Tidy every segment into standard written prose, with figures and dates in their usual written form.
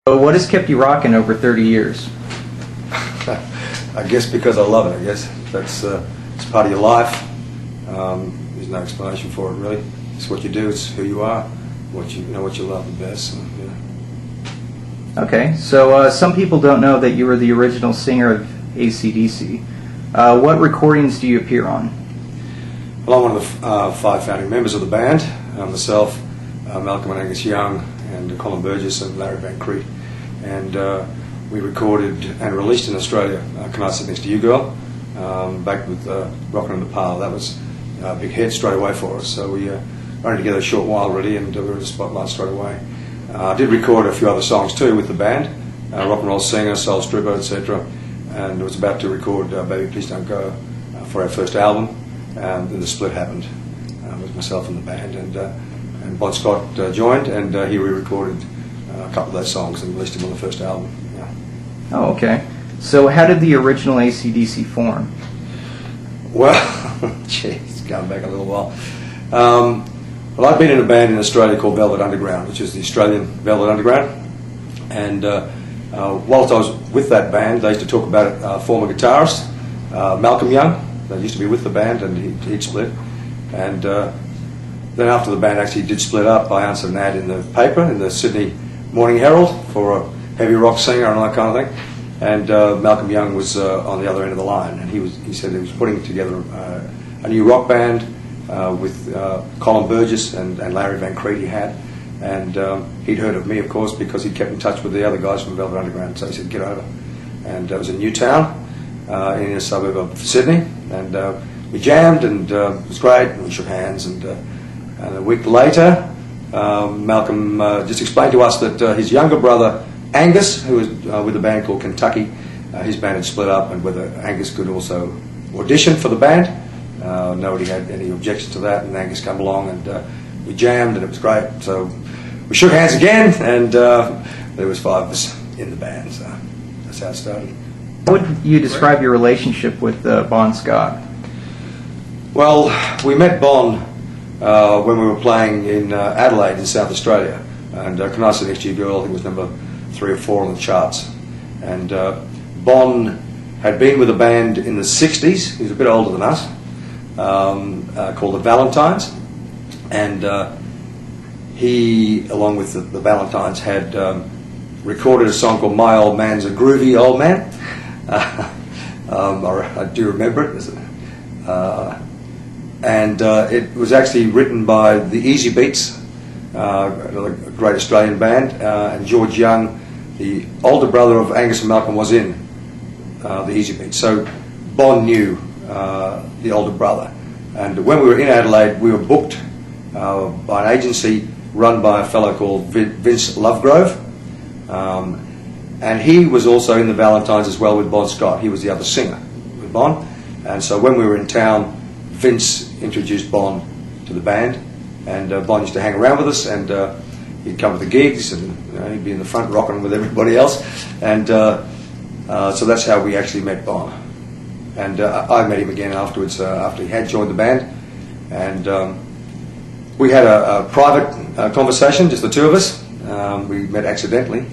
So what has kept you rocking over 30 years? I guess because I love it. I guess that's it's part of your life. There's no explanation for it really. It's what you do. It's who you are. What you know. What you love the best. So, yeah. Okay, so some people don't know that you were the original singer of AC/DC. What recordings do you appear on? Well, I'm one of the 5 founding members of the band. Myself, Malcolm and Angus Young, and Colin Burgess and Larry Van Crete. And we recorded and released in Australia Can I Sit Next to You Girl, back with Rockin' in the Parlour. That was a big hit straight away for us. So we ran together a short while already, and we were in the spotlight straight away. I did record a few other songs too with the band, Rock and Roll Singer, Soul Stripper, etc. And I was about to record Baby Please Don't Go for our first album, and then the split happened with myself and the band, and Bon Scott joined, and he re-recorded a couple of those songs and released them on the first album. Yeah. Oh, okay. So how did the original AC/DC form? Well, geez, going back a little while. Well, I'd been in a band in Australia called Velvet Underground, which is the Australian Velvet Underground, and whilst I was with that band, they used to talk about it, former guitarist Malcolm Young. They used to be with the band, and he'd split. And then after the band actually did split up, I answered an ad in the paper, in the Sydney Morning Herald, for a heavy rock singer and all that kind of thing. And Malcolm Young was on the other end of the line, and he said he was putting together a new rock band with Colin Burgess and Larry Van Crete he had. And he'd heard of me, of course, because he'd kept in touch with the other guys from Velvet Underground. So he said, get over. And it was in Newtown, in a suburb of Sydney. And we jammed, and it was great, and we shook hands. And a week later, Malcolm just explained to us that his younger brother, Angus, who was with a band called Kentucky, his band had split up, and whether Angus could also audition for the band. Nobody had any objection to that, and Angus came along, and we jammed, and it was great. So we shook hands again, and there was 5 of us in the band. So that's how it started. How would you describe your relationship with Bon Scott? Well, we met Bon when we were playing in Adelaide in South Australia, and Can I Sit Next to You Girl, I think, was number 3 or 4 on the charts. And Bon had been with a band in the 60s. He was a bit older than us, called the Valentines, and he, along with the Valentines, had recorded a song called My Old Man's a Groovy Old Man. I do remember it. And it was actually written by the Easy Beats, a great Australian band, and George Young, the older brother of Angus and Malcolm, was in the Easy Beats. So Bon knew the older brother. And when we were in Adelaide, we were booked by an agency run by a fellow called Vince Lovegrove. And he was also in the Valentines as well with Bon Scott. He was the other singer with Bon. And so when we were in town, Vince introduced Bon to the band, and Bon used to hang around with us, and he'd come to the gigs, and he'd be in the front rocking with everybody else. And so that's how we actually met Bon. And I met him again afterwards, after he had joined the band. And we had a private conversation, just the 2 of us. We met accidentally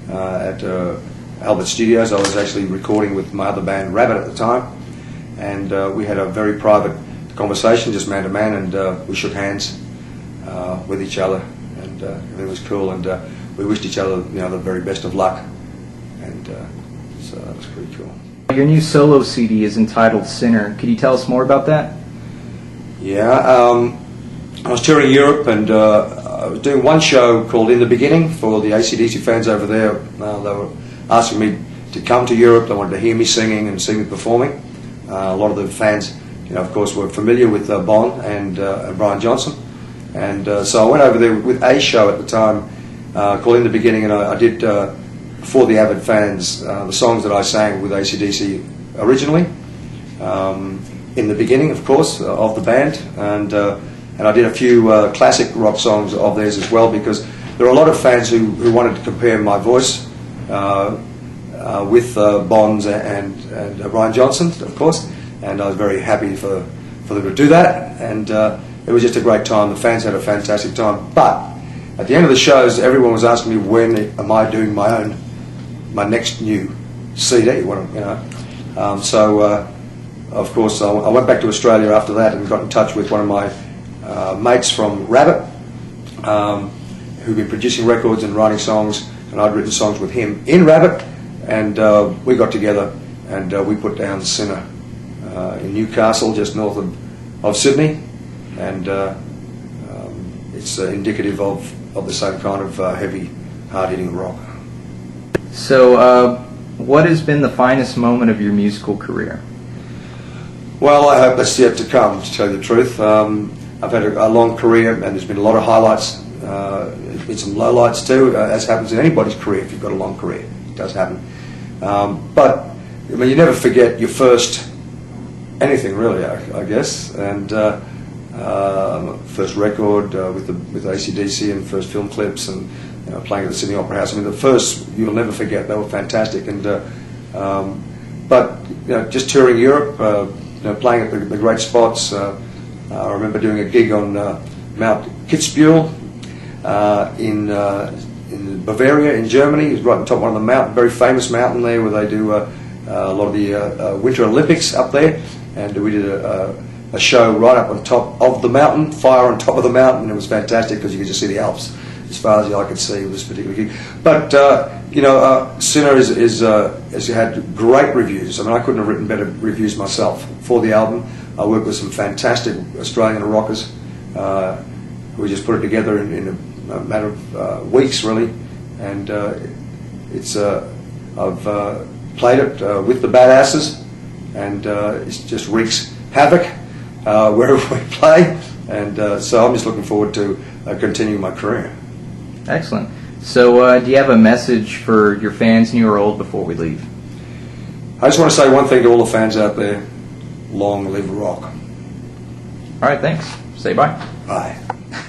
at Albert Studios. I was actually recording with my other band, Rabbit, at the time. And we had a very private conversation, just man to man, and we shook hands with each other, and everything was cool, and we wished each other, the very best of luck, and so that was pretty cool. Your new solo CD is entitled Sinner. Could you tell us more about that? Yeah, I was touring Europe, and I was doing one show called In the Beginning for the AC/DC fans over there. They were asking me to come to Europe. They wanted to hear me singing and see me performing. A lot of the fans, of course, were familiar with Bon and Brian Johnson. And so I went over there with a show at the time called In the Beginning, and I did, for the avid fans, the songs that I sang with AC/DC originally. In the Beginning, of course, of the band. And I did a few classic rock songs of theirs as well, because there are a lot of fans who wanted to compare my voice with Bon's and Brian Johnson's, of course, and I was very happy for them to do that, and it was just a great time. The fans had a fantastic time, but at the end of the shows, everyone was asking me when am I doing my next new CD. Of course, I went back to Australia after that and got in touch with one of my mates from Rabbit, who'd been producing records and writing songs, and I'd written songs with him in Rabbit, and we got together and we put down Sinner in Newcastle, just north of Sydney, and it's indicative of the same kind of heavy, hard-hitting rock. So, what has been the finest moment of your musical career? Well, I hope that's yet to come, to tell you the truth. I've had a long career, and there's been a lot of highlights. There's been some lowlights too, as happens in anybody's career. If you've got a long career, it does happen. But I mean, you never forget your first anything, really. I guess, and first record with AC/DC, and first film clips, and playing at the Sydney Opera House. I mean, the first you'll never forget. They were fantastic, and but just touring Europe, playing at the great spots. I remember doing a gig on Mount Kitzbühel in Bavaria, in Germany. It was right on top of one of the mountain, very famous mountain there, where they do a lot of the Winter Olympics up there. And we did a show right up on top of the mountain, fire on top of the mountain, and it was fantastic because you could just see the Alps as far as the eye could see with this particular gig. But Sinner has had great reviews. I mean, I couldn't have written better reviews myself for the album. I worked with some fantastic Australian rockers. We just put it together in a matter of weeks, really, and I've played it with the Badasses, and it just wreaks havoc wherever we play, and so I'm just looking forward to continuing my career. Excellent. So, do you have a message for your fans, new or old, before we leave? I just want to say one thing to all the fans out there: long live rock. All right, thanks. Say bye. Bye.